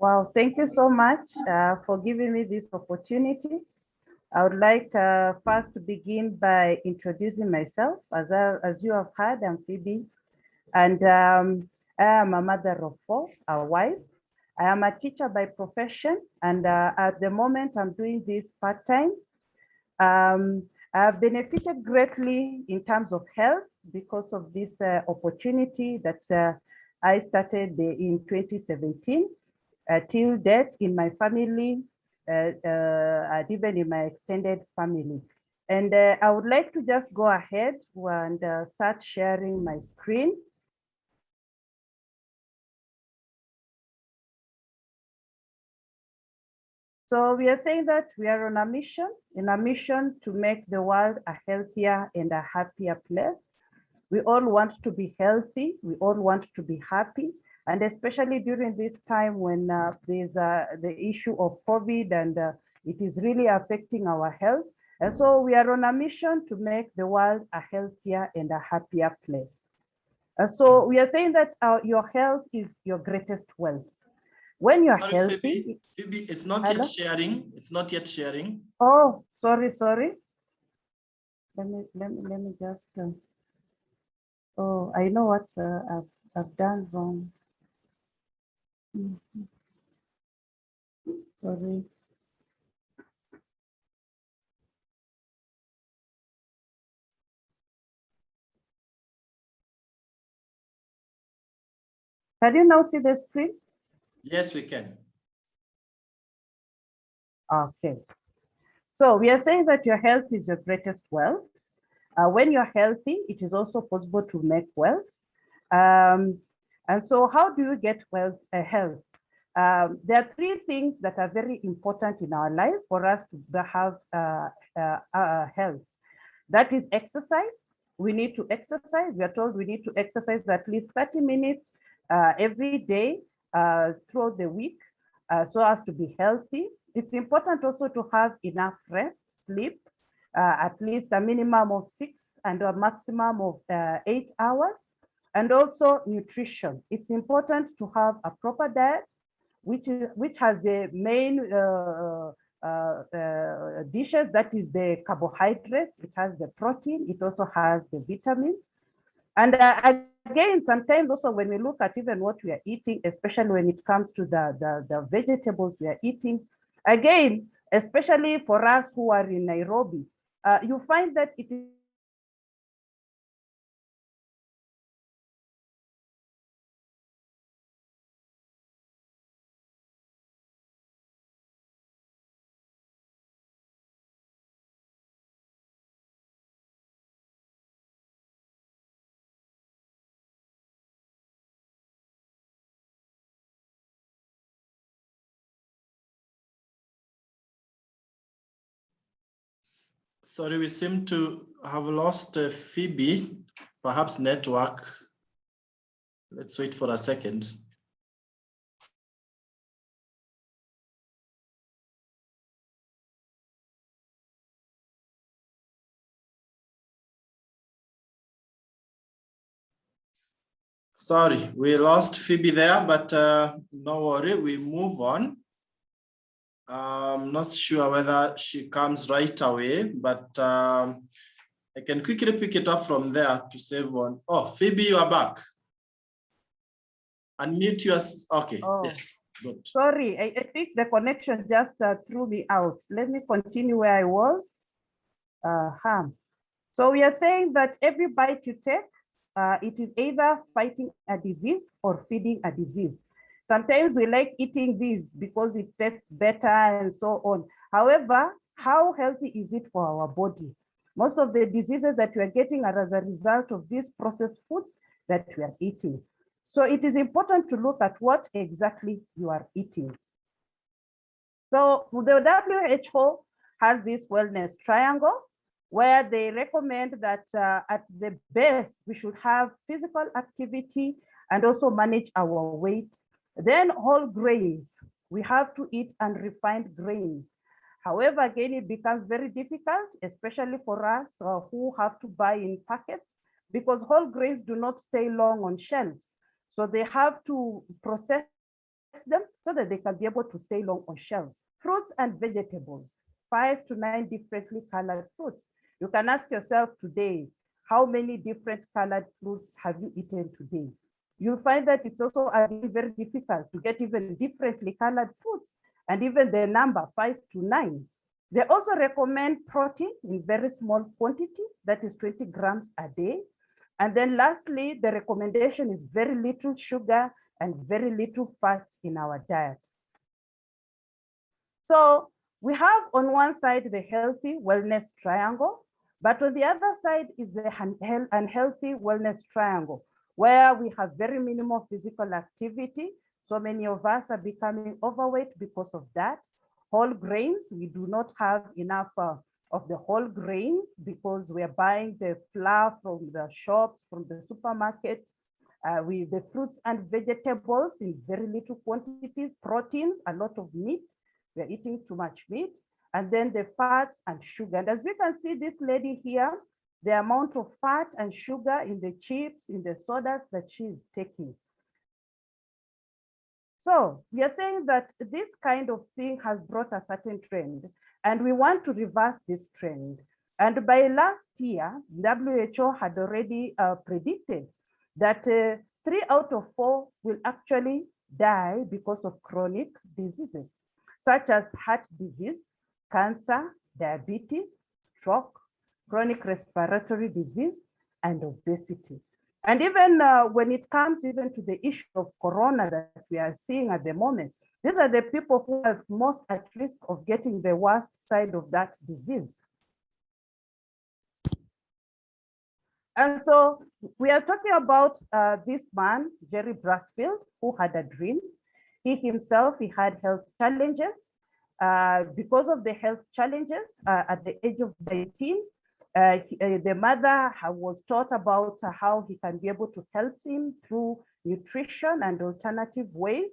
Wow, thank you so much for giving me this opportunity. I would like first to begin by introducing myself. As you have heard, I'm Phoebe, and I am a mother of four, a wife. I am a teacher by profession, and at the moment I'm doing this part-time. I have benefited greatly in terms of health because of this opportunity that I started in 2017. Till date in my family, and even in my extended family. And I would like to just go ahead and start sharing my screen. So we are saying that we are on a mission, to make the world a healthier and a happier place. We all want to be healthy. We all want to be happy. And especially during this time when there's the issue of COVID and it is really affecting our health. And so we are on a mission to make the world a healthier and a happier place. So we are saying that your health is your greatest wealth. When you're healthy. Phoebe, it's not yet sharing. It's not yet sharing. Oh, sorry. Let me just. Oh, I know what I've done wrong. Sorry. Can you now see the screen? Yes, we can. Okay. So we are saying that your health is your greatest wealth. When you're healthy, it is also possible to make wealth. And so how do you get health? There are three things that are very important in our life for us to have health. That is exercise. We need to exercise. We are told we need to exercise at least 30 minutes every day throughout the week so as to be healthy. It's important also to have enough rest, sleep, at least a minimum of 6 and a maximum of 8 hours. And also nutrition. It's important to have a proper diet, which has the main dishes, that is the carbohydrates, it has the protein, it also has the vitamins. And again, sometimes also when we look at even what we are eating, especially when it comes to the vegetables we are eating, again, especially for us who are in Nairobi, you find that it is Sorry, we seem to have lost Phoebe, perhaps network. Let's wait for a second. Sorry, we lost Phoebe there, but no worry, we move on. I'm not sure whether she comes right away, but I can quickly pick it up from there to save on. Oh, Phoebe, you are back. Unmute yours. Okay, yes, good. Sorry, I think the connection just threw me out. Let me continue where I was. So we are saying that every bite you take, it is either fighting a disease or feeding a disease. Sometimes we like eating these because it tastes better and so on. However, how healthy is it for our body? Most of the diseases that we are getting are as a result of these processed foods that we are eating. So it is important to look at what exactly you are eating. So the WHO has this wellness triangle where they recommend that at the base, we should have physical activity and also manage our weight. Then whole grains, we have to eat unrefined grains. However, again, it becomes very difficult, especially for us who have to buy in packets, because whole grains do not stay long on shelves. So they have to process them so that they can be able to stay long on shelves. Fruits and vegetables, 5 to 9 differently colored fruits. You can ask yourself today, how many different colored fruits have you eaten today? You'll find that it's also very difficult to get even differently colored fruits, and even the number 5 to 9. They also recommend protein in very small quantities, that is 20 grams a day. And then lastly, the recommendation is very little sugar and very little fats in our diet. So we have on one side the healthy wellness triangle, but on the other side is the unhealthy wellness triangle, where we have very minimal physical activity. So many of us are becoming overweight because of that. Whole grains, we do not have enough of the whole grains because we're buying the flour from the shops, from the supermarket, with the fruits and vegetables in very little quantities, proteins, a lot of meat. We're eating too much meat, and then the fats and sugar. And as we can see, this lady here, the amount of fat and sugar in the chips, in the sodas that she's taking. So we are saying that this kind of thing has brought a certain trend, and we want to reverse this trend. And by last year, WHO had already predicted that 3 out of 4 will actually die because of chronic diseases, such as heart disease, cancer, diabetes, stroke, chronic respiratory disease, and obesity. And even when it comes even to the issue of corona that we are seeing at the moment, these are the people who are most at risk of getting the worst side of that disease. And so we are talking about this man, Jerry Brasfield, who had a dream. He himself, he had health challenges. Because of the health challenges, at the age of 19, the mother was taught about how he can be able to help him through nutrition and alternative ways.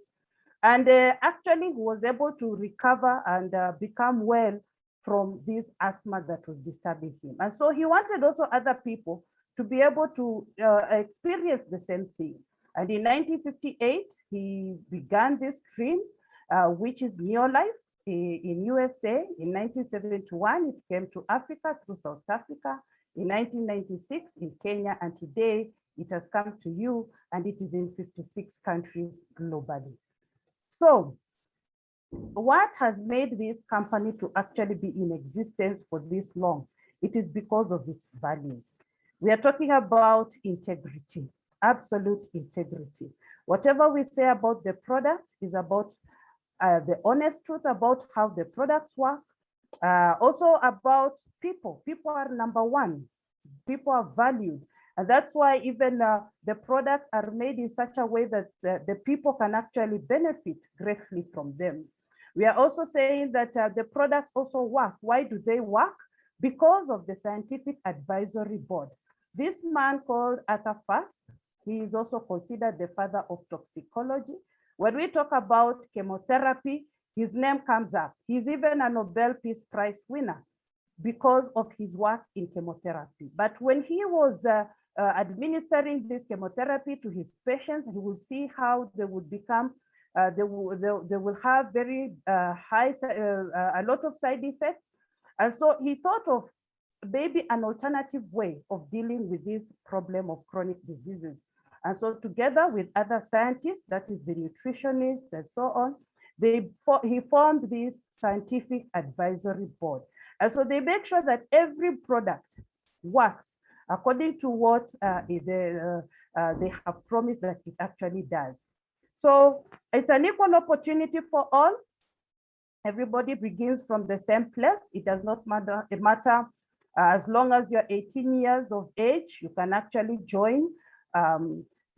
And actually, he was able to recover and become well from this asthma that was disturbing him. And so he wanted also other people to be able to experience the same thing. And in 1958, he began this dream, which is Neolife in USA. In 1971, it came to Africa through South Africa. In 1996, in Kenya, and today it has come to you, and it is in 56 countries globally. So what has made this company to actually be in existence for this long? It is because of its values. We are talking about integrity, absolute integrity. Whatever we say about the products is about the honest truth about how the products work. Also about people. People are number one. People are valued. And that's why even the products are made in such a way that the people can actually benefit greatly from them. We are also saying that the products also work. Why do they work? Because of the Scientific Advisory Board. This man called Arthur First, he is also considered the father of toxicology. When we talk about chemotherapy, his name comes up. He's even a Nobel Peace Prize winner because of his work in chemotherapy. But when he was administering this chemotherapy to his patients, he will see how they would become, they will have very a lot of side effects. And so he thought of maybe an alternative way of dealing with this problem of chronic diseases. And so together with other scientists, that is the nutritionists and so on, he formed this Scientific Advisory Board. And so they make sure that every product works according to what they have promised that it actually does. So it's an equal opportunity for all. Everybody begins from the same place. It does not matter, as long as you're 18 years of age, you can actually join.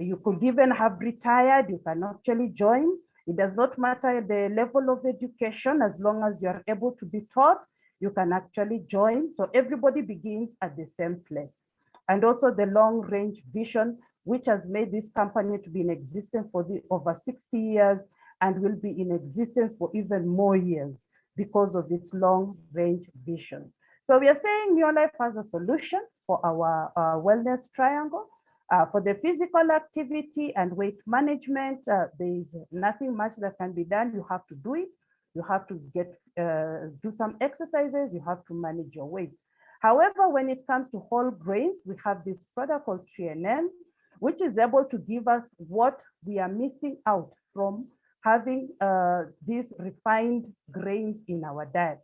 You could even have retired, you can actually join. It does not matter the level of education, as long as you're able to be taught, you can actually join. So everybody begins at the same place. And also the long range vision, which has made this company to be in existence for over 60 years and will be in existence for even more years because of its long range vision. So we are saying Neolife has a solution for our wellness triangle. For the physical activity and weight management, there is nothing much that can be done. You have to do it. You have to do some exercises. You have to manage your weight. However, when it comes to whole grains, we have this product called 3NN, which is able to give us what we are missing out from having these refined grains in our diet.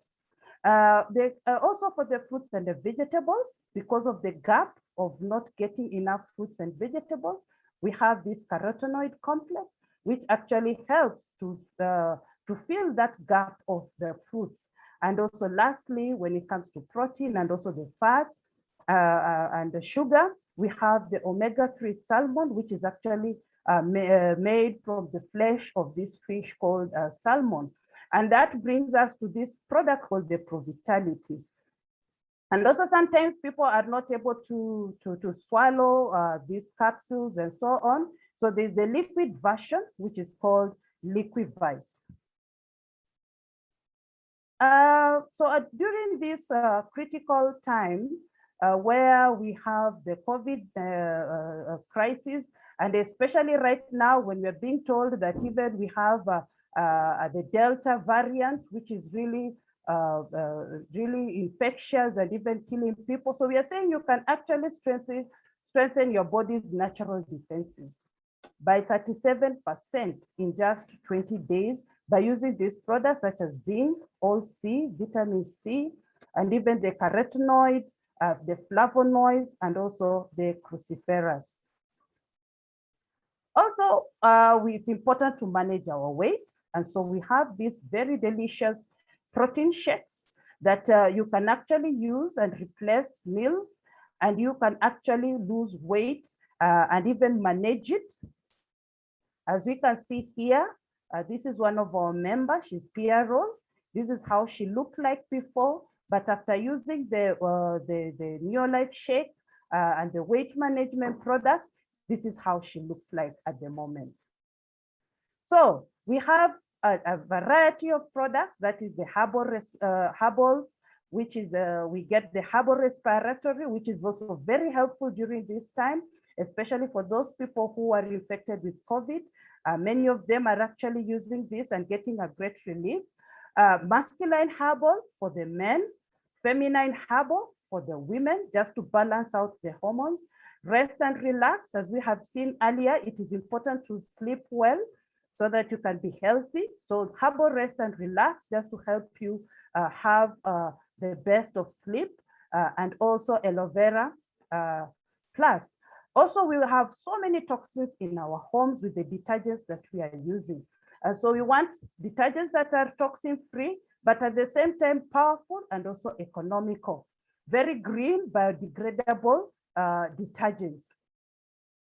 Also for the fruits and the vegetables, because of the gap of not getting enough fruits and vegetables, we have this carotenoid complex, which actually helps to fill that gap of the fruits. And also lastly, when it comes to protein and also the fats and the sugar, we have the omega-3 salmon, which is actually made from the flesh of this fish called salmon. And that brings us to this product called the Provitality. And also sometimes people are not able to swallow these capsules and so on. So there's the liquid version, which is called Liquivite. During this critical time where we have the COVID crisis, and especially right now when we're being told that even we have the Delta variant, which is really infectious and even killing people. So we are saying you can actually strengthen your body's natural defenses by 37% in just 20 days by using these products such as zinc, all-C, vitamin C, and even the carotenoids, the flavonoids, and also the cruciferous. Also, it's important to manage our weight. And so we have these very delicious protein shakes that you can actually use and replace meals, and you can actually lose weight and even manage it. As we can see here, this is one of our members, she's Pia Rose. This is how she looked like before, but after using the Neolife shake and the weight management products, this is how she looks like at the moment. So we have a variety of products, that is the herbals, which is we get the herbal respiratory, which is also very helpful during this time, especially for those people who are infected with COVID. Many of them are actually using this and getting a great relief. Masculine herbal for the men, feminine herbal for the women, just to balance out the hormones. Rest and relax, as we have seen earlier, it is important to sleep well so that you can be healthy. So herbal rest and relax, just to help you have the best of sleep, and also aloe vera plus. Also, we will have so many toxins in our homes with the detergents that we are using. So we want detergents that are toxin-free, but at the same time powerful and also economical. Very green, biodegradable detergents.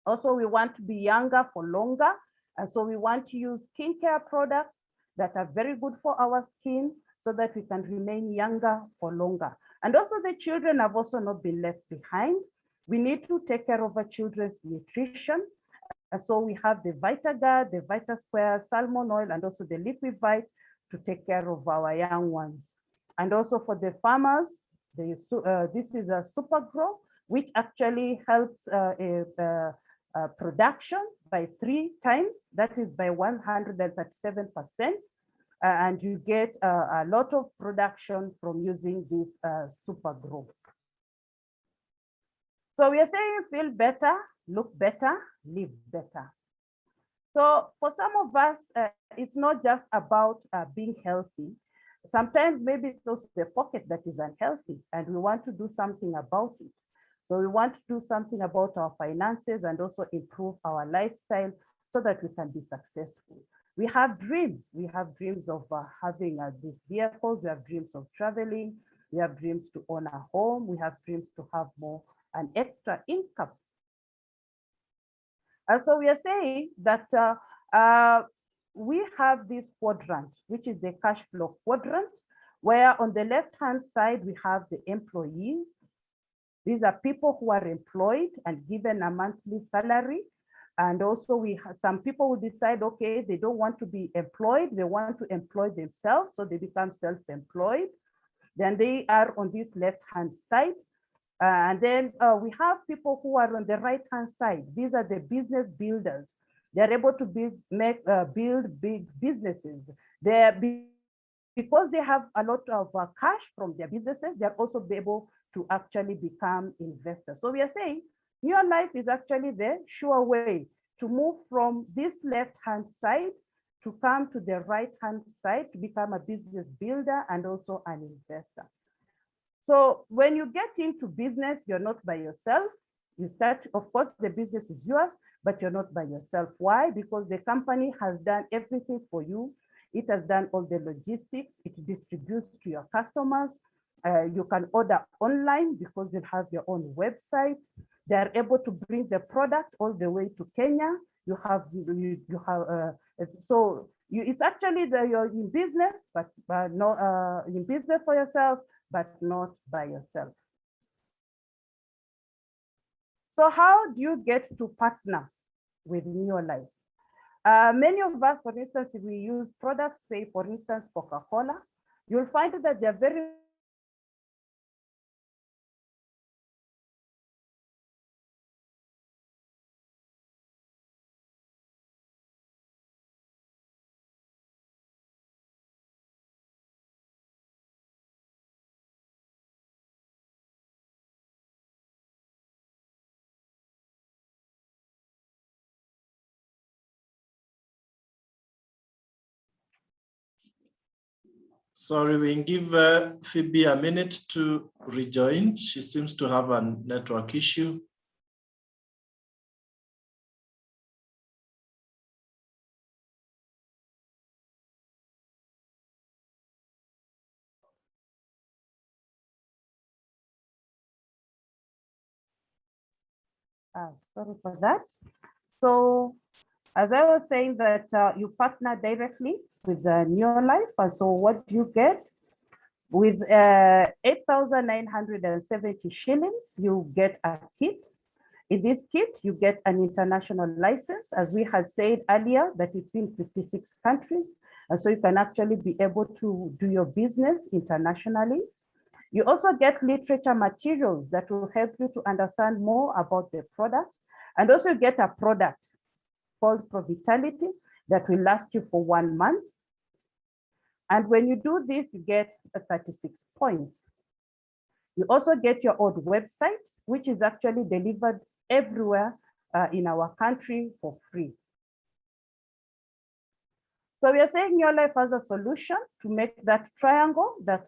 Also, we want to be younger for longer. And so we want to use skincare products that are very good for our skin so that we can remain younger for longer. And also the children have also not been left behind. We need to take care of our children's nutrition. And so we have the VitaGuard, the VitaSquare, salmon oil, and also the Liquivite to take care of our young ones. And also for the farmers, this is a Super Grow, which actually helps production by 3 times, that is by 137%. And you get a lot of production from using this Super Grow. So we are saying feel better, look better, live better. So for some of us, it's not just about being healthy. Sometimes maybe it's also the pocket that is unhealthy and we want to do something about it. So we want to do something about our finances and also improve our lifestyle so that we can be successful. We have dreams. We have dreams of having these vehicles. We have dreams of traveling. We have dreams to own a home. We have dreams to have more an extra income. And so we are saying that we have this quadrant, which is the cash flow quadrant, where on the left-hand side, we have the employees. These are people who are employed and given a monthly salary. And also some people will decide, okay, they don't want to be employed. They want to employ themselves. So they become self-employed. Then they are on this left-hand side. And then we have people who are on the right-hand side. These are the business builders. They're able to build big businesses. Because they have a lot of cash from their businesses, they're also able to actually become investors. So we are saying New Life is actually the sure way to move from this left-hand side to come to the right-hand side to become a business builder and also an investor. So when you get into business, you're not by yourself. You start, of course, the business is yours, but you're not by yourself. Why? Because the company has done everything for you. It has done all the logistics. It distributes to your customers. You can order online because you have your own website. They are able to bring the product all the way to Kenya. It's actually you're in business, but not in business for yourself, but not by yourself. So how do you get to partner with New Life? Many of us, for instance, if we use products, say, for instance, Coca-Cola, you'll find that they're very Sorry, we give Phoebe a minute to rejoin. She seems to have a network issue. sorry for that. So as I was saying that you partner directly with the New Life. And so what do you get? With 8,970 shillings, you get a kit. In this kit, you get an international license, as we had said earlier, that it's in 56 countries. And so you can actually be able to do your business internationally. You also get literature materials that will help you to understand more about the products. And also get a product called Provitality that will last you for 1 month. And when you do this, you get 36 points. You also get your own website, which is actually delivered everywhere in our country for free. So we are saying New Life has a solution to make that triangle that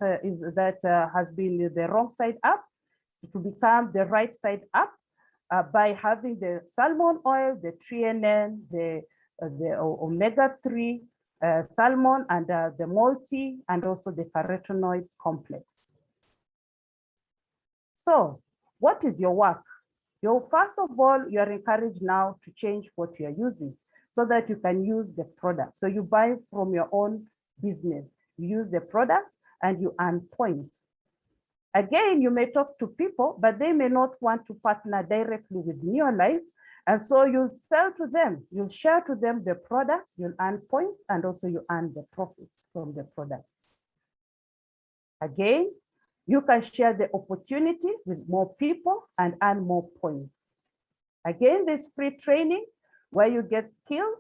has been the wrong side up to become the right side up by having the salmon oil, the threonine, the omega-3 salmon, and the multi, and also the carotenoid complex. So what is your work? First of all, you are encouraged now to change what you are using so that you can use the product. So you buy from your own business, you use the products and you earn points. Again, you may talk to people, but they may not want to partner directly with New Life. And so you'll sell to them, you'll share to them the products, you'll earn points, and also you earn the profits from the products. Again, you can share the opportunity with more people and earn more points. Again, there's free training where you get skills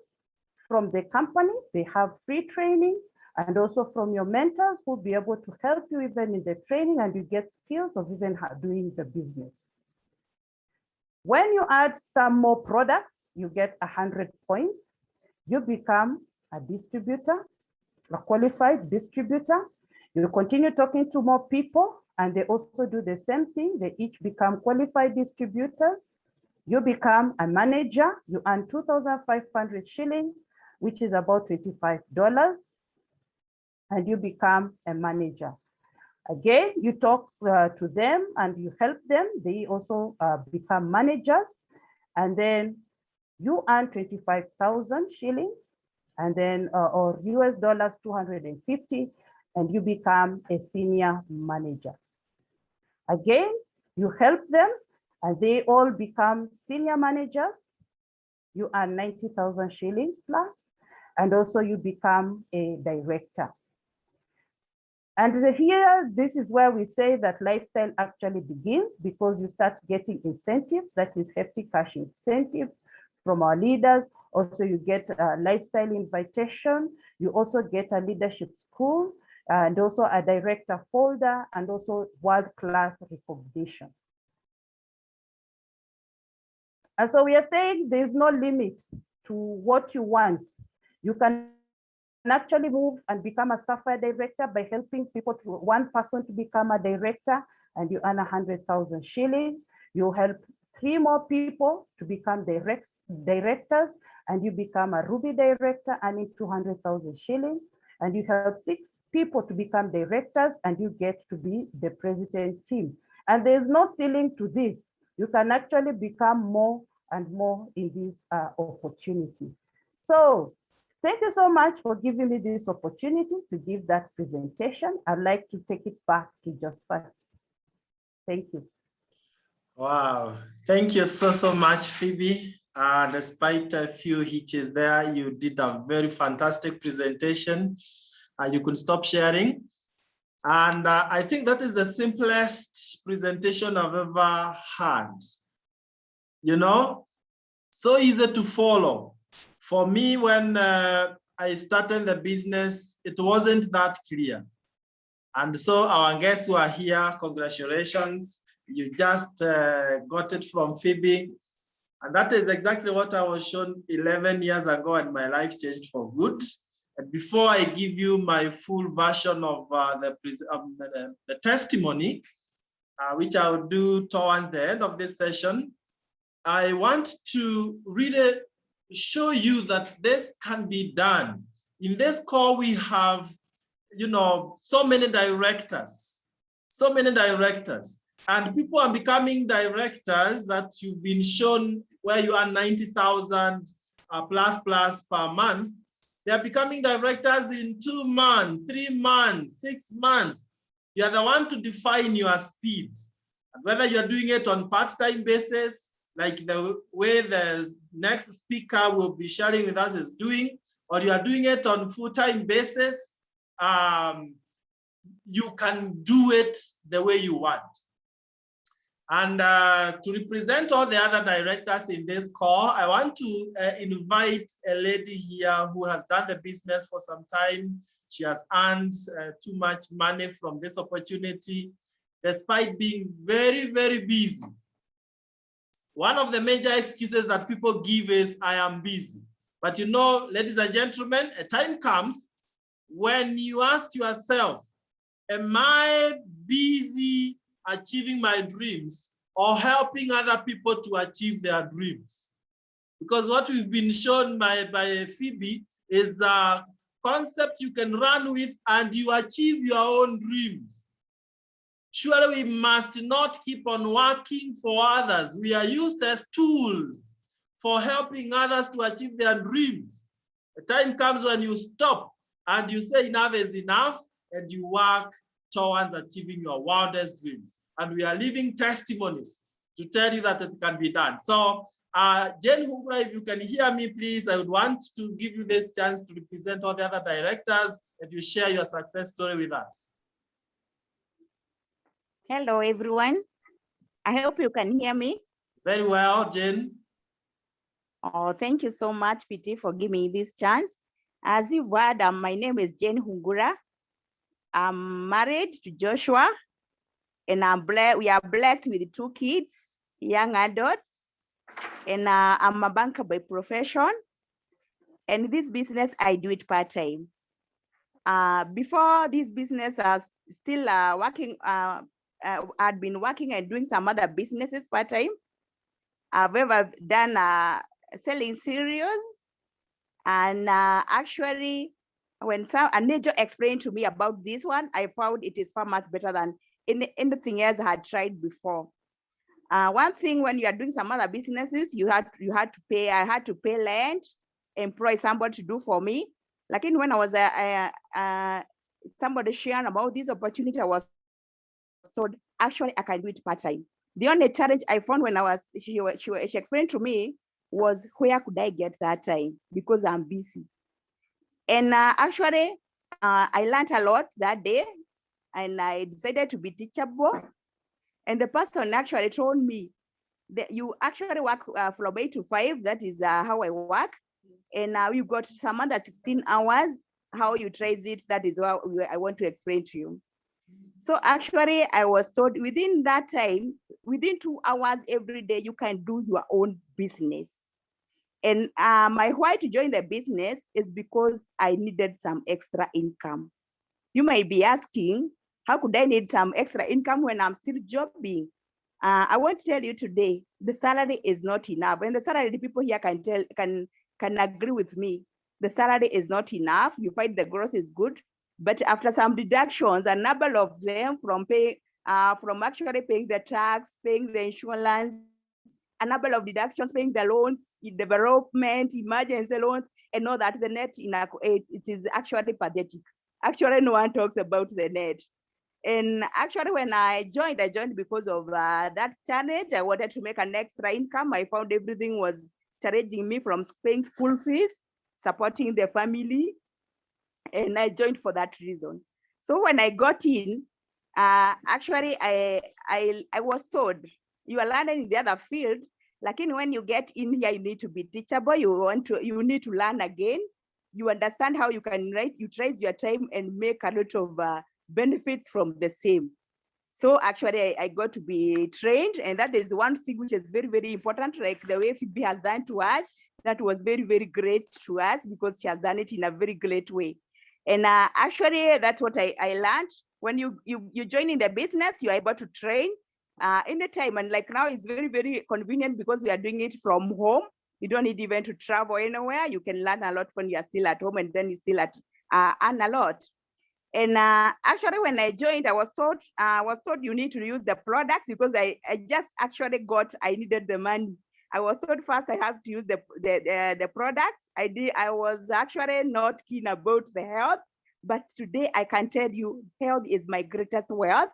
from the company. They have free training, and also from your mentors who'll be able to help you even in the training, and you get skills of even doing the business. When you add some more products, you get 100 points. You become a distributor, a qualified distributor. You continue talking to more people, and they also do the same thing. They each become qualified distributors. You become a manager. You earn 2,500 shillings, which is about $25. And you become a manager. Again, you talk to them and you help them. They also become managers. And then you earn 25,000 shillings, and then or US dollars 250, and you become a senior manager. Again, you help them and they all become senior managers. You earn 90,000 shillings plus, and also you become a director. And here, this is where we say that lifestyle actually begins, because you start getting incentives, that is hefty cash incentives from our leaders. Also, you get a lifestyle invitation. You also get a leadership school, and also a director folder, and also world-class recognition. And so we are saying there's no limit to what you want. You can actually move and become a software director by helping people, to one person to become a director, and you earn 100,000 shillings. You help 3 more people to become directors, and you become a Ruby director, earning 200,000 shillings. And you help 6 people to become directors, and you get to be the president team. And there's no ceiling to this. You can actually become more and more in this opportunity. So thank you so much for giving me this opportunity to give that presentation. I'd like to take it back to Josephat. Thank you. Wow, thank you so much, Phoebe. Despite a few hitches there, you did a very fantastic presentation. You could stop sharing. And I think that is the simplest presentation I've ever had. You know, so easy to follow. For me, when I started the business, it wasn't that clear. And so our guests who are here, congratulations. You just got it from Phoebe. And that is exactly what I was shown 11 years ago, and my life changed for good. And before I give you my full version of the testimony, which I will do towards the end of this session, I want to really show you that this can be done. In this call, we have, you know, so many directors, and people are becoming directors that you've been shown where you are 90,000 plus per month. They are becoming directors in 2 months, 3 months, 6 months. You are the one to define your speed. And whether you're doing it on part-time basis, like the way the next speaker will be sharing with us is doing, or you are doing it on full-time basis, you can do it the way you want. And to represent all the other directors in this call, I want to invite a lady here who has done the business for some time. She has earned too much money from this opportunity, despite being very, very busy. One of the major excuses that people give is, I am busy. But you know, ladies and gentlemen, a time comes when you ask yourself, am I busy achieving my dreams or helping other people to achieve their dreams? Because what we've been shown by Phoebe is a concept you can run with and you achieve your own dreams. Surely we must not keep on working for others. We are used as tools for helping others to achieve their dreams. The time comes when you stop and you say enough is enough, and you work towards achieving your wildest dreams. And we are living testimonies to tell you that it can be done. So Jane Hungura, if you can hear me, please, I would want to give you this chance to represent all the other directors and you share your success story with us. Hello, everyone. I hope you can hear me. Very well, Jane. Oh, thank you so much, PT, for giving me this chance. As you heard, my name is Jane Hungura. I'm married to Joshua, and we are blessed with 2 kids, young adults, and I'm a banker by profession. And this business, I do it part-time. Before this business, I was still working. I'd been working and doing some other businesses part-time. I've ever done selling cereals, and actually, when a neighbor explained to me about this one, I found it is far much better than anything else I had tried before. One thing, when you are doing some other businesses, you had to pay. I had to pay rent, employ somebody to do for me. Like when I was somebody sharing about this opportunity, I was told actually I can do it part-time. The only challenge I found when she explained to me was, where could I get that time, because I'm busy. And actually, I learned a lot that day. and I decided to be teachable. And the person actually told me that you actually work from 8 to 5. That is how I work. And now you got some other 16 hours. How you trace it, that is what I want to explain to you. So actually, I was told within that time, within 2 hours every day, you can do your own business. And my why to join the business is because I needed some extra income. You might be asking, how could I need some extra income when I'm still jobbing? I want to tell you today, the salary is not enough. And the salary, the people here can agree with me. The salary is not enough. You find the gross is good, but after some deductions, a number of them from actually paying the tax, paying the insurance, a number of deductions, paying the loans, development, emergency loans, and all that, the net it is actually pathetic. Actually, no one talks about the net. And actually, when I joined because of that challenge. I wanted to make an extra income. I found everything was challenging me, from paying school fees, supporting the family, and I joined for that reason. So when I got in, actually, I was told, you are learning in the other field, like when you get in here, you need to be teachable. You need to learn again. You understand how you can utilize your time and make a lot of benefits from the same. So actually, I got to be trained, and that is one thing which is very, very important, like the way Phoebe has done to us. That was very, very great to us because she has done it in a very great way. And actually, that's what I learned. When you join in the business, you are able to train anytime. And like now, it's very, very convenient because we are doing it from home. You don't need even to travel anywhere. You can learn a lot when you are still at home, and then you still earn a lot. And actually, when I joined, I was told you need to use the products because I just actually I needed the money. I was told first I have to use the products. I was actually not keen about the health, but today I can tell you health is my greatest wealth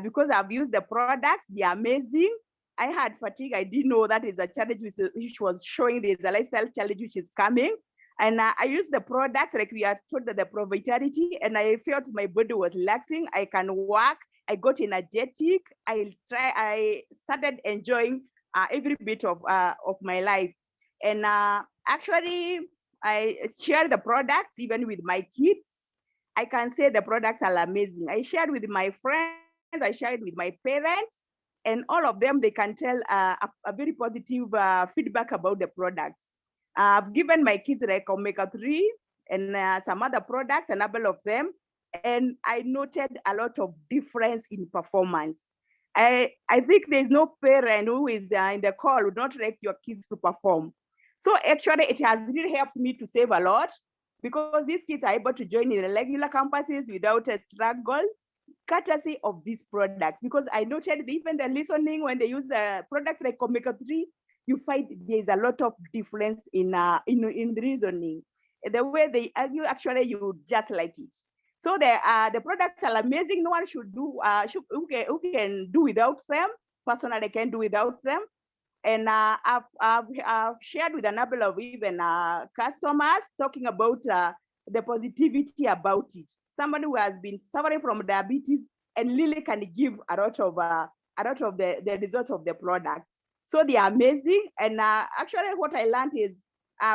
because I've used the products. They're amazing. I had fatigue. I didn't know that is a challenge which was showing there's a lifestyle challenge which is coming. And I used the products, like we are told that the Pro-Vitality, and I felt my body was relaxing. I can work. I got energetic. I started enjoying every bit of my life. And actually, I share the products even with my kids. I can say the products are amazing. I shared with my friends. I shared with my parents. And all of them, they can tell a very positive feedback about the products. I've given my kids like omega-3 and some other products, a number of them, and I noted a lot of difference in performance. I think there's no parent who is in the call would not like your kids to perform. So actually, it has really helped me to save a lot because these kids are able to join in the regular campuses without a struggle, courtesy of these products. Because I noted even the listening when they use the products like omega-3, you find there's a lot of difference in the reasoning. The way they argue, actually, you just like it. So the products are amazing. No one should do who can do without them. Personally, I can do without them. And I've shared with a number of even customers talking about the positivity about it. Somebody who has been suffering from diabetes and really can give a lot of the results of the product. So they are amazing. And actually what I learned is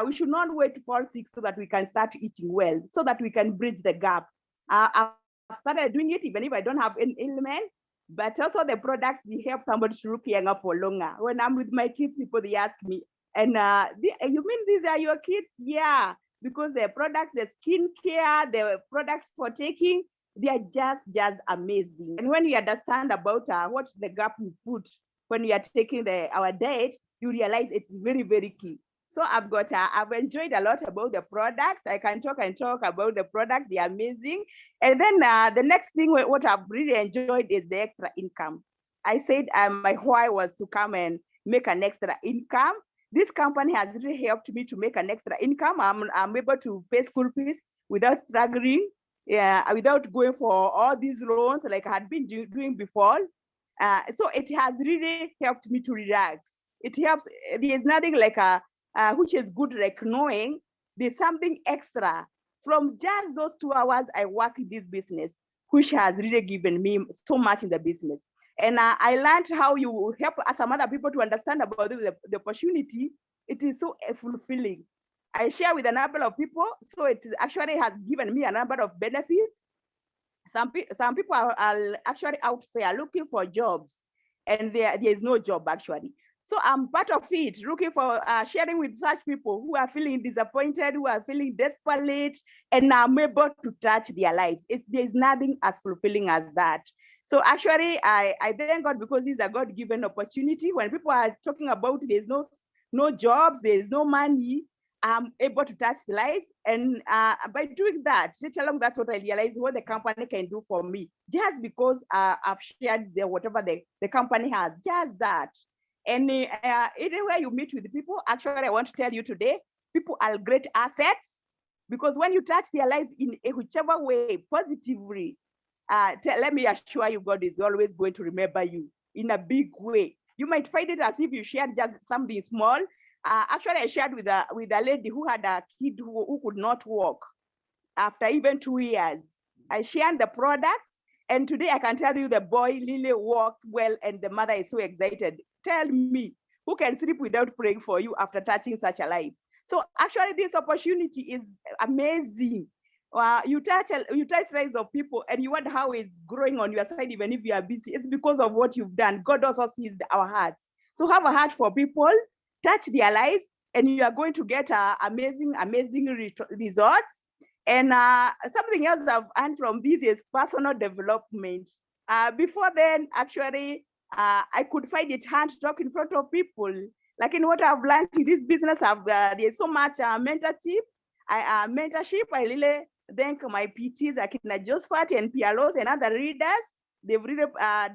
we should not wait to fall sick so that we can start eating well, so that we can bridge the gap. I've started doing it even if I don't have an ailment, but also the products, they help somebody to look younger for longer. When I'm with my kids, people, they ask me, and you mean these are your kids? Yeah, because the products, the skincare, the products for taking, they are just amazing. And when you understand about what the gap we put when we are taking our diet, you realize it's very, very key. So I've enjoyed a lot about the products. I can talk and talk about the products. They're amazing. And then the next thing, what I've really enjoyed is the extra income. I said my why was to come and make an extra income. This company has really helped me to make an extra income. I'm able to pay school fees without struggling, without going for all these loans like I had been doing before. So it has really helped me to relax. It helps. There's nothing like which is good, like knowing there's something extra from just those 2 hours I work in this business. which has really given me so much in the business. And I learned how you help some other people to understand about the opportunity. It is so fulfilling. I share with a number of people, so it actually has given me a number of benefits. Some people are actually out there looking for jobs, and there is no job actually. So I'm part of it, looking for sharing with such people who are feeling disappointed, who are feeling desperate, and I'm able to touch their lives. There's nothing as fulfilling as that. So actually, I thank God, because this is a God-given opportunity. When people are talking about there's no jobs, there's no money, I'm able to touch lives. And by doing that, let alone that's what I realized what the company can do for me, just because I've shared whatever the company has, just that. And anywhere you meet with people, actually, I want to tell you today, people are great assets, because when you touch their lives in whichever way, positively, let me assure you, God is always going to remember you in a big way. You might find it as if you shared just something small. Actually, I shared with a lady who had a kid who could not walk after even 2 years. I shared the products, and today I can tell you the boy really walked well, and the mother is so excited. Tell me, who can sleep without praying for you after touching such a life? So actually, this opportunity is amazing. You touch lives of people, and you wonder how it's growing on your side, even if you are busy. It's because of what you've done. God also sees our hearts. So have a heart for people, touch their lives, and you are going to get amazing results. And something else I've learned from this is personal development. Before then, actually, I could find it hard to talk in front of people. Like in what I've learned in this business, there's so much mentorship. I really thank my PTs like Josephat and PLOs and other readers. They've really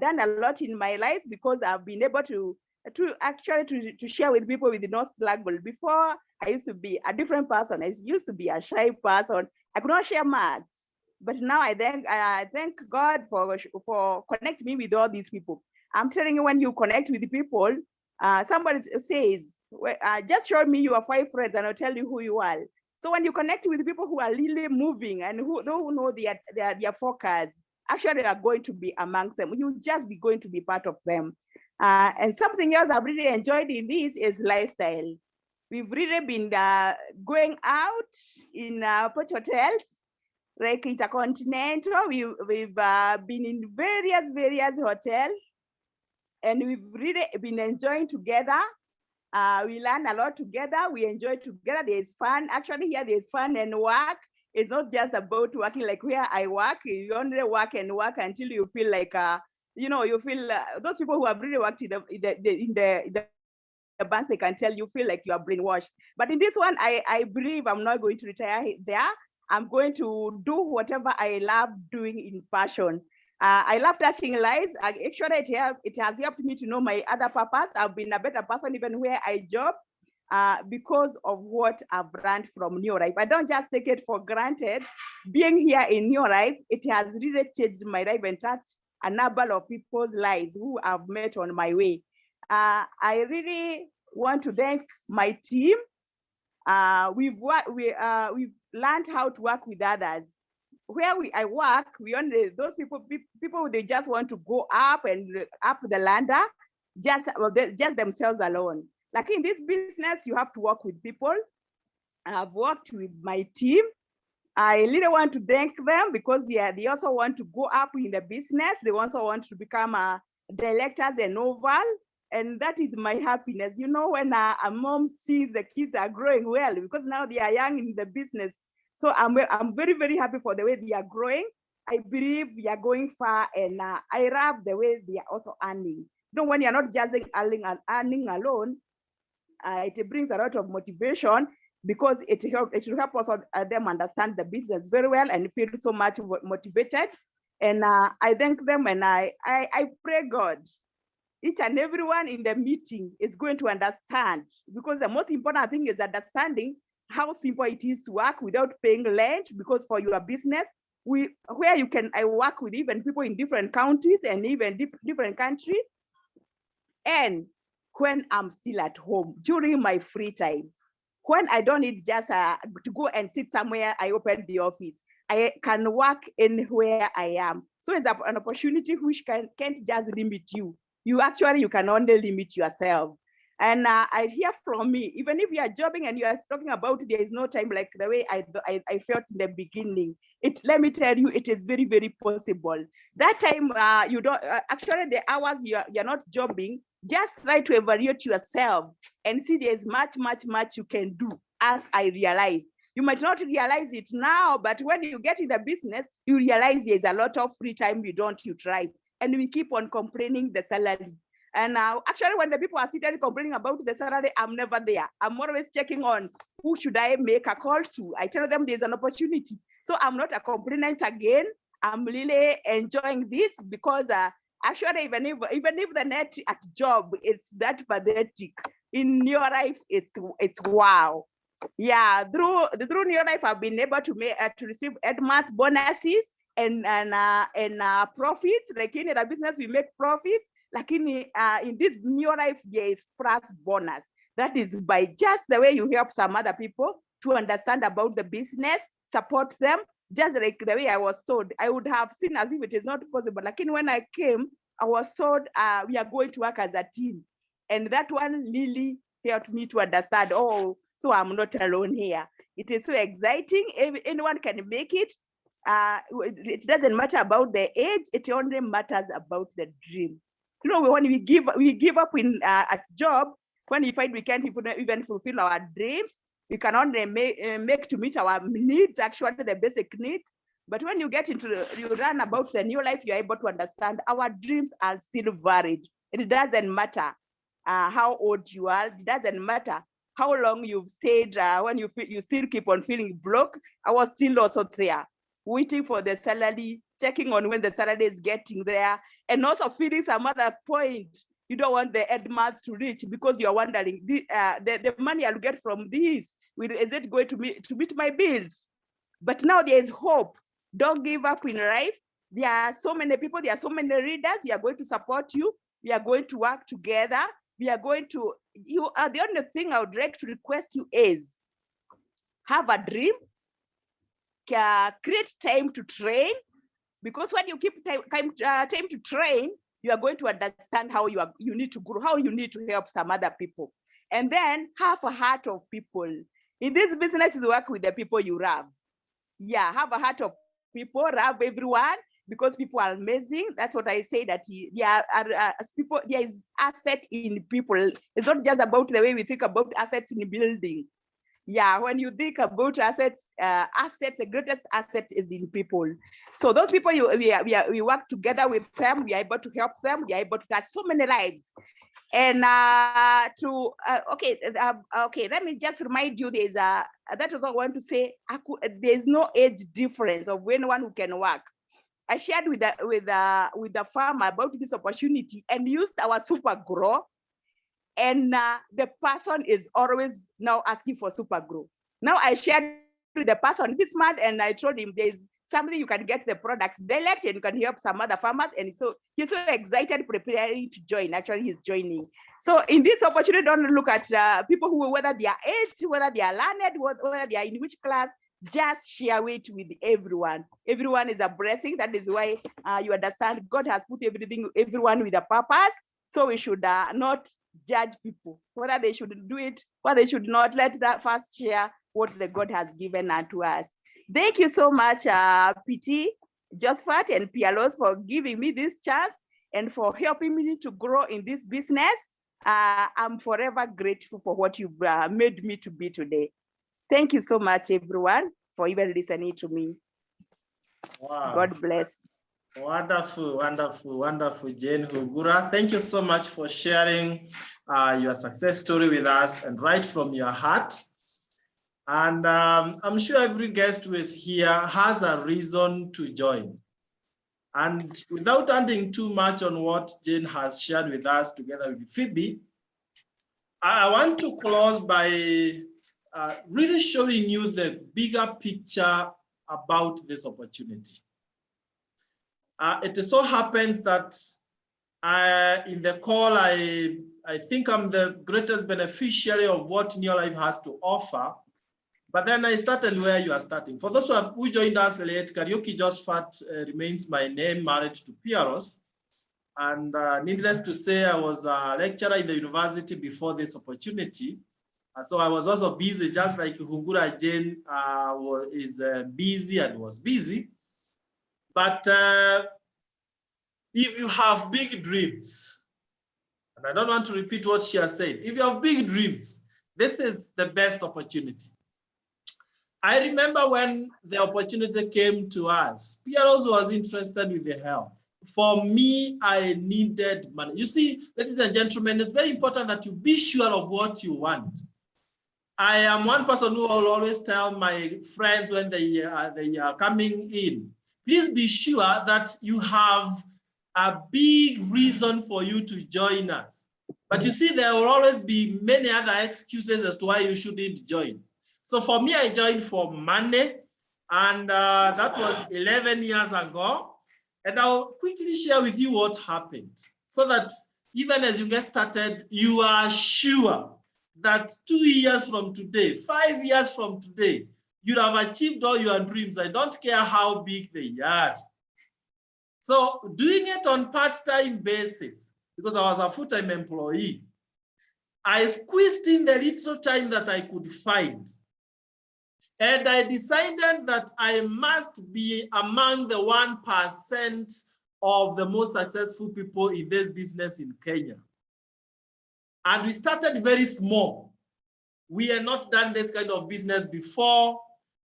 done a lot in my life, because I've been able to share with people with no struggle. Before, I used to be a different person. I used to be a shy person. I could not share much. But now I thank God for connecting me with all these people. I'm telling you, when you connect with the people, somebody says, just show me your 5 friends and I'll tell you who you are. So when you connect with people who are really moving and who know their focus, actually are going to be among them. You'll just be going to be part of them. And something else I've really enjoyed in this is lifestyle. We've really been going out in Poch hotels, like Intercontinental. We've been in various hotels, and we've really been enjoying together. We learn a lot together. We enjoy together. There's fun. Actually, here there's fun and work. It's not just about working like where I work. You only work and work until you feel like, you feel those people who have really worked in the banks, they can tell you feel like you are brainwashed. But in this one, I believe I'm not going to retire there. I'm going to do whatever I love doing in passion. I love touching lives. Actually, it has helped me to know my other purpose. I've been a better person even where I job, because of what I've learned from New Life. I don't just take it for granted. Being here in New Life, it has really changed my life and touched a number of people's lives who I've met on my way. I really want to thank my team. We've learned how to work with others. Where I work, we only those people they just want to go up and up the ladder, just themselves alone. Like in this business, you have to work with people. I've worked with my team. I really want to thank them, because they also want to go up in the business. They also want to become directors and oval. And that is my happiness. You know, when a mom sees the kids are growing well, because now they are young in the business. So I'm very, very happy for the way they are growing. I believe we are going far, and I love the way they are also earning. You know, when you're not just earning alone, it brings a lot of motivation, because it will help us them understand the business very well and feel so much motivated. And I thank them, and I pray God, each and everyone in the meeting is going to understand, because the most important thing is understanding how simple it is to work without paying rent, because for your business, I work with even people in different counties and even different countries. And when I'm still at home during my free time, when I don't need just to go and sit somewhere, I open the office. I can work anywhere I am. So it's an opportunity which can't just limit you. You can only limit yourself. And I hear from me, even if you are jobbing and you are talking about there is no time, like the way I felt in the beginning, let me tell you, it is very, very possible. That time you don't, actually the hours you're not jobbing, just try to evaluate yourself and see there's much you can do, as I realized. You might not realize it now, but when you get in the business, you realize there's a lot of free time you don't utilize. And we keep on complaining the salary. And actually, when the people are sitting complaining about the salary, I'm never there. I'm always checking on who should I make a call to. I tell them there's an opportunity. So I'm not a complainant again. I'm really enjoying this because actually, even if the net at job, it's that pathetic. In your life, it's wow. Yeah, through New Life, I've been able to receive advance bonuses and profits. Like in the business, we make profits. Like in this New Life, there is plus bonus. That is by just the way you help some other people to understand about the business, support them. Just like the way I was told, I would have seen as if it is not possible. Like when I came, I was told we are going to work as a team, and that one really helped me to understand. Oh, so I'm not alone here. It is so exciting. Anyone can make it. It doesn't matter about the age. It only matters about the dream. You know, when we give up in a job, when we find we can't even fulfill our dreams, we can only make to meet our needs, actually the basic needs. But when you get into, you learn about the New Life, you're able to understand our dreams are still varied. It doesn't matter how old you are. It doesn't matter how long you've stayed, when you still keep on feeling broke. I was still also there, waiting for the salary, checking on when the salary is getting there, and also feeling some other point. You don't want the end month to reach because you're wondering, the money I'll get from this, is it going to meet my bills? But now there is hope. Don't give up in life. There are so many people, there are so many readers. We are going to support you. We are going to work together. We are going to, you are the only thing I would like to request you is have a dream, create time to train, because when you keep time to train, you are going to understand how you need to grow, how you need to help some other people. And then have a heart of people. In this business, is work with the people you love. Yeah, have a heart of people, love everyone, because people are amazing. That's what I say, that people, there is asset in people. It's not just about the way we think about assets in building. Yeah, when you think about assets, the greatest asset is in people. So those people, we work together with them. We are able to help them. We are able to touch so many lives. And okay, let me just remind you, that is what I want to say. There's no age difference of anyone who can work. I shared with the farmer about this opportunity and used our super grow. And the person is always now asking for super grow. Now I shared with the person this month, and I told him there's something you can get the products direct and you can help some other farmers. And so he's so excited, preparing to join. Actually, he's joining. So in this opportunity, don't look at people who, whether they are aged, whether they are learned, whether they are in which class, just share it with everyone. Everyone is a blessing. That is why you understand God has put everyone with a purpose. So we should not judge people, whether they should do it, whether they should not. Let that first share what the God has given unto us. Thank you so much, PT, Josephat, and Pialos, for giving me this chance and for helping me to grow in this business. I'm forever grateful for what you've made me to be today. Thank you so much, everyone, for even listening to me. Wow. God bless. Wonderful, wonderful, wonderful, Jane Hungura. Thank you so much for sharing your success story with us, and right from your heart. And I'm sure every guest who is here has a reason to join. And without adding too much on what Jane has shared with us together with Phoebe, I want to close by really showing you the bigger picture about this opportunity. It so happens that in the call, I think I'm the greatest beneficiary of what New Life has to offer, But then I started where you are starting. For those who joined us late, Kariuki Josephat remains my name, married to Piaros. And needless to say, I was a lecturer in the university before this opportunity. So I was also busy, just like Hungura Jane is busy and was busy. But if you have big dreams, and I don't want to repeat what she has said, if you have big dreams, this is the best opportunity. I remember when the opportunity came to us, Piaros was interested with the health. For me, I needed money. You see, ladies and gentlemen, it's very important that you be sure of what you want. I am one person who will always tell my friends when they are coming in, please be sure that you have a big reason for you to join us. But you see, there will always be many other excuses as to why you shouldn't join. So for me, I joined for money, and that was 11 years ago. And I'll quickly share with you what happened so that even as you get started, you are sure that 2 years from today, 5 years from today, you have achieved all your dreams. I don't care how big they are. So doing it on part-time basis, because I was a full-time employee, I squeezed in the little time that I could find. And I decided that I must be among the 1% of the most successful people in this business in Kenya. And we started very small. We had not done this kind of business before.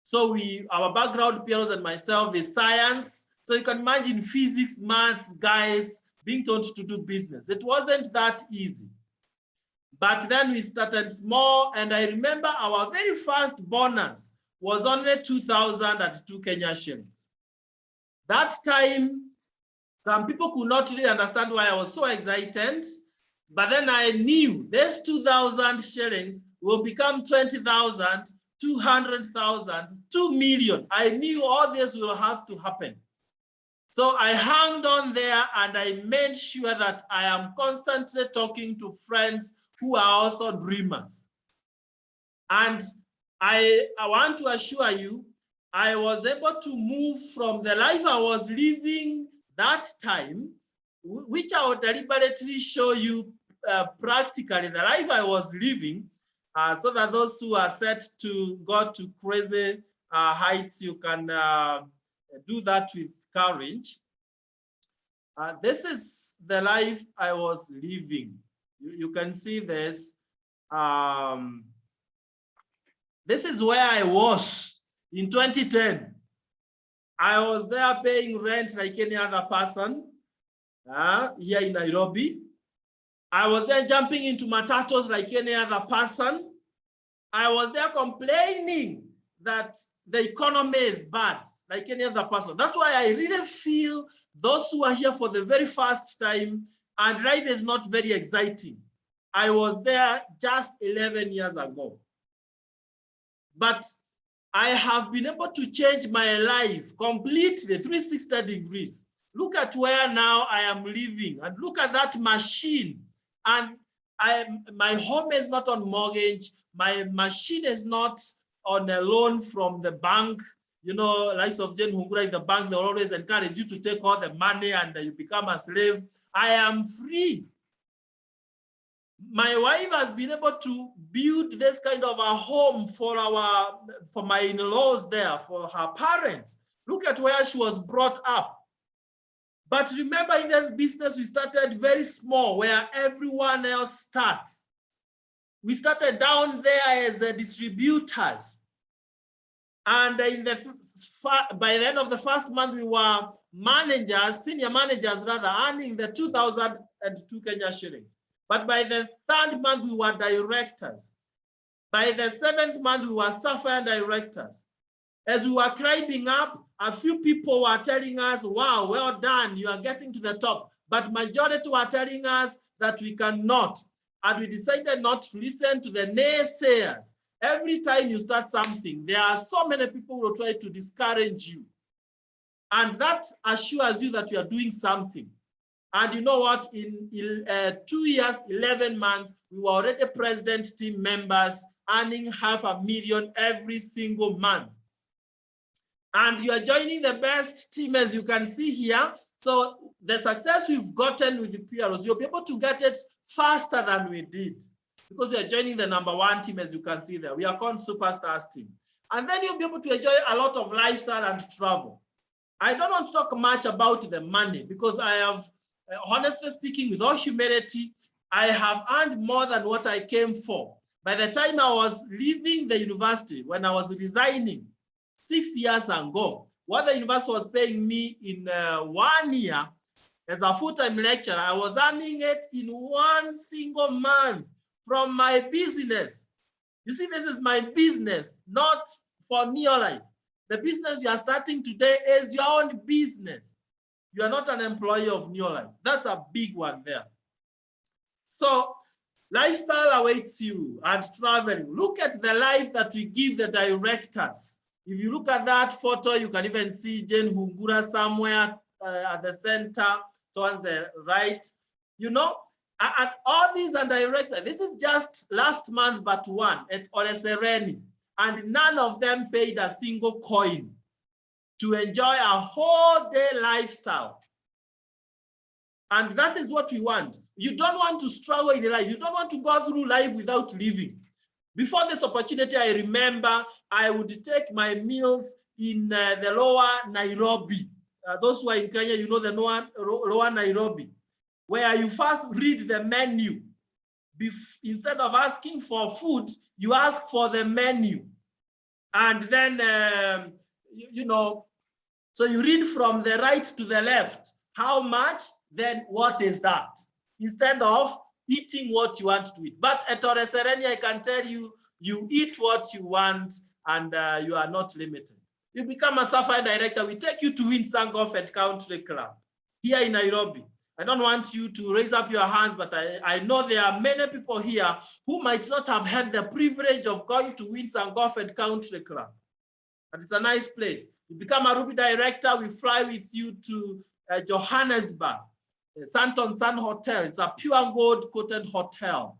So our background, Piaros and myself, is science. So you can imagine physics, maths, guys being taught to do business. It wasn't that easy. But then we started small. And I remember our very first bonus was only 2,002 Kenya shillings. That time, some people could not really understand why I was so excited, but then I knew this 2,000 shillings will become 20,000, 200,000, 2 million. I knew all this will have to happen. So I hung on there and I made sure that I am constantly talking to friends who are also dreamers. And I want to assure you, I was able to move from the life I was living that time, which I will deliberately show you practically the life I was living, so that those who are set to go to crazy heights, you can do that with courage. This is the life I was living. You can see this. This is where I was in 2010. I was there paying rent like any other person here in Nairobi. I was there jumping into matatos like any other person. I was there complaining that the economy is bad like any other person. That's why I really feel those who are here for the very first time and life is not very exciting. I was there just 11 years ago. But I have been able to change my life completely 360 degrees. Look at where now I am living and look at that machine. And my home is not on mortgage. My machine is not on a loan from the bank. You know, likes of Jane Hungura in the bank, they always encourage you to take all the money and you become a slave. I am free. My wife has been able to build this kind of a home for my in-laws there, for her parents. Look at where she was brought up. But remember, in this business, we started very small, where everyone else starts. We started down there as distributors. And by the end of the first month, we were managers, senior managers rather, earning the 2,002 Kenya shillings. But by the third month, we were directors. By the seventh month, we were sapphire directors. As we were climbing up, a few people were telling us, wow, well done, you are getting to the top. But majority were telling us that we cannot. And we decided not to listen to the naysayers. Every time you start something, there are so many people who will try to discourage you. And that assures you that you are doing something. And you know what, in 2 years, 11 months, we were already president team members earning $500,000 every single month. And you are joining the best team, as you can see here. So the success we've gotten with the PROs, you'll be able to get it faster than we did, because we are joining the #1 team, as you can see there. We are called Superstars team. And then you'll be able to enjoy a lot of lifestyle and travel. I don't want to talk much about the money, because I have, honestly speaking, with all humility, I have earned more than what I came for. By the time I was leaving the university, when I was resigning 6 years ago, what the university was paying me in 1 year as a full-time lecturer, I was earning it in 1 single month from my business. You see, this is my business, not for Neolife. The business you are starting today is your own business. You are not an employee of Neolife. That's a big one there. So lifestyle awaits you and traveling. Look at the life that we give the directors. If you look at that photo, you can even see Jane Hungura somewhere at the center towards the right. You know, at all these are directors. This is just last month, but one at Ole Sereni. And none of them paid a single coin to enjoy a whole day lifestyle. And that is what we want. You don't want to struggle in life. You don't want to go through life without living. Before this opportunity, I remember I would take my meals in the lower Nairobi. Those who are in Kenya, you know the lower Nairobi, where you first read the menu. Instead of asking for food, you ask for the menu. And then, you know, so you read from the right to the left. How much? Then what is that? Instead of eating what you want to eat. But at Ole Sereni, I can tell you, you eat what you want and you are not limited. You become a Sapphire director, we take you to Windsor Golf and Country Club here in Nairobi. I don't want you to raise up your hands, but I know there are many people here who might not have had the privilege of going to Windsor Golf and Country Club. And it's a nice place. You become a Ruby director, we fly with you to Johannesburg, Santon Sun Hotel. It's a pure gold coated hotel.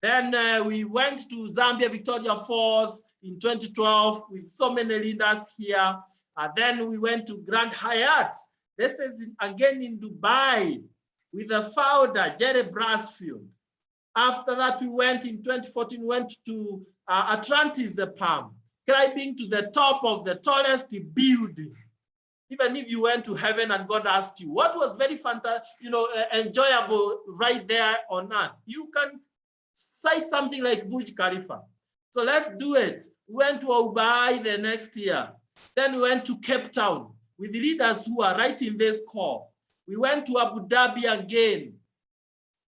Then we went to Zambia, Victoria Falls in 2012 with so many leaders here. Then we went to Grand Hyatt. This is again in Dubai with the founder, Jerry Brasfield. After that, we went in 2014, went to Atlantis, the Palm, climbing to the top of the tallest building. Even if you went to heaven and God asked you, what was very fantastic, you know, enjoyable right there on earth? You can cite something like Burj Khalifa. So let's do it. We went to Dubai the next year. Then we went to Cape Town with the leaders who are right in this call. We went to Abu Dhabi again.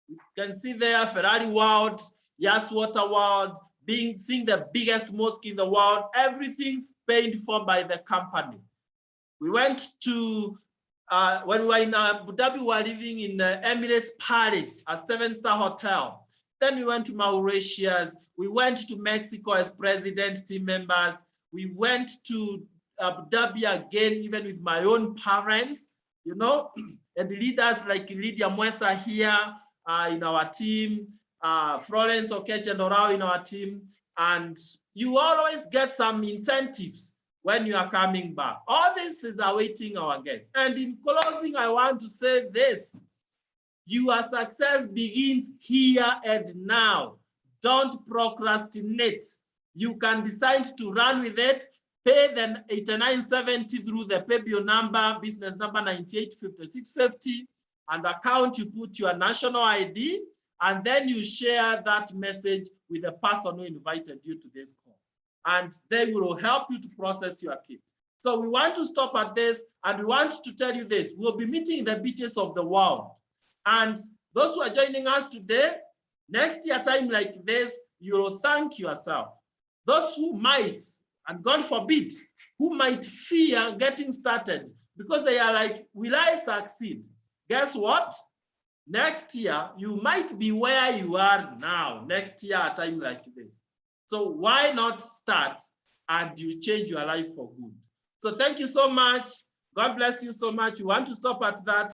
You can see there Ferrari World, Yas Water World, seeing the biggest mosque in the world, everything paid for by the company. We went to, when we were in Abu Dhabi, we were living in Emirates Palace, a 7-star hotel. Then we went to Mauritius. We went to Mexico as president team members. We went to Abu Dhabi again, even with my own parents, you know, and the leaders like Lydia Mwesa here in our team, Florence Okechendorao in our team. And you always get some incentives when you are coming back. All this is awaiting our guests. And in closing, I want to say this. Your success begins here and now. Don't procrastinate. You can decide to run with it, pay the 8970 through the paybill number, business number 985650, and account, you put your national ID, and then you share that message with the person who invited you to this call. And they will help you to process your kit. So we want to stop at this, and we want to tell you this. We'll be meeting in the beaches of the world. And those who are joining us today, next year time like this, you will thank yourself. Those who might, and God forbid, who might fear getting started because they are like, will I succeed? Guess what? Next year, you might be where you are now, next year at a time like this. So why not start and you change your life for good? So thank you so much. God bless you so much. We want to stop at that.